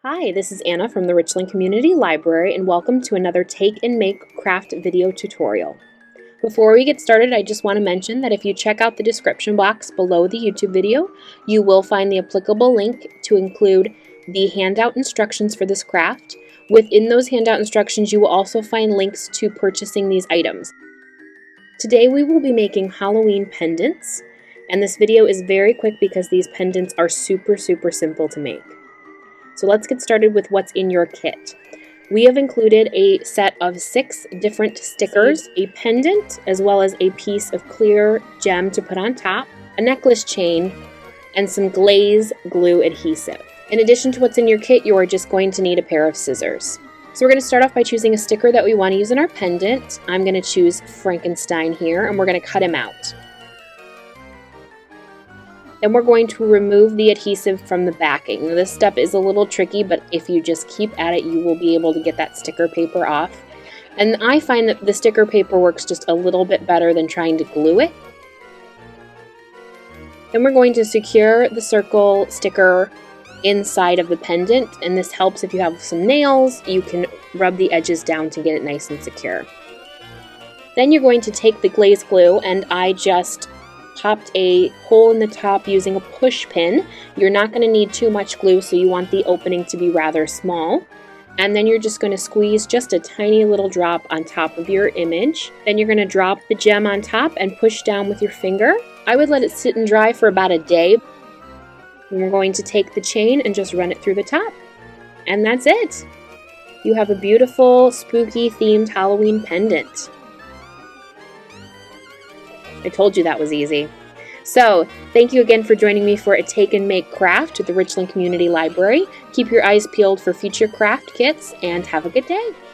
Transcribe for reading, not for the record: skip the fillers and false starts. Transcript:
Hi, this is Anna from the Richland Community Library, and welcome to another Take and Make Craft video tutorial. Before we get started, I just want to mention that if you check out the description box below the YouTube video, you will find the applicable link to include the handout instructions for this craft. Within those handout instructions, you will also find links to purchasing these items. Today we will be making Halloween pendants, and this video is very quick because these pendants are super simple to make. So let's get started with what's in your kit. We have included a set of 6 different stickers, a pendant, as well as a piece of clear gem to put on top, a necklace chain, and some glaze glue adhesive. In addition to what's in your kit, you are just going to need a pair of scissors. So we're going to start off by choosing a sticker that we want to use in our pendant. I'm going to choose Frankenstein here, and we're going to cut him out. Then we're going to remove the adhesive from the backing. Now, this step is a little tricky, but if you just keep at it, you will be able to get that sticker paper off. And I find that the sticker paper works just a little bit better than trying to glue it. Then we're going to secure the circle sticker inside of the pendant, and this helps if you have some nails. You can rub the edges down to get it nice and secure. Then you're going to take the glaze glue, and I just popped a hole in the top using a push pin. You're not going to need too much glue, so you want the opening to be rather small. And then you're just going to squeeze just a tiny little drop on top of your image. Then you're going to drop the gem on top and push down with your finger. I would let it sit and dry for about a day. And we're going to take the chain and just run it through the top. And that's it. You have a beautiful, spooky themed Halloween pendant. I told you that was easy. So, thank you again for joining me for a Take and Make craft at the Richland Community Library. Keep your eyes peeled for future craft kits, and have a good day.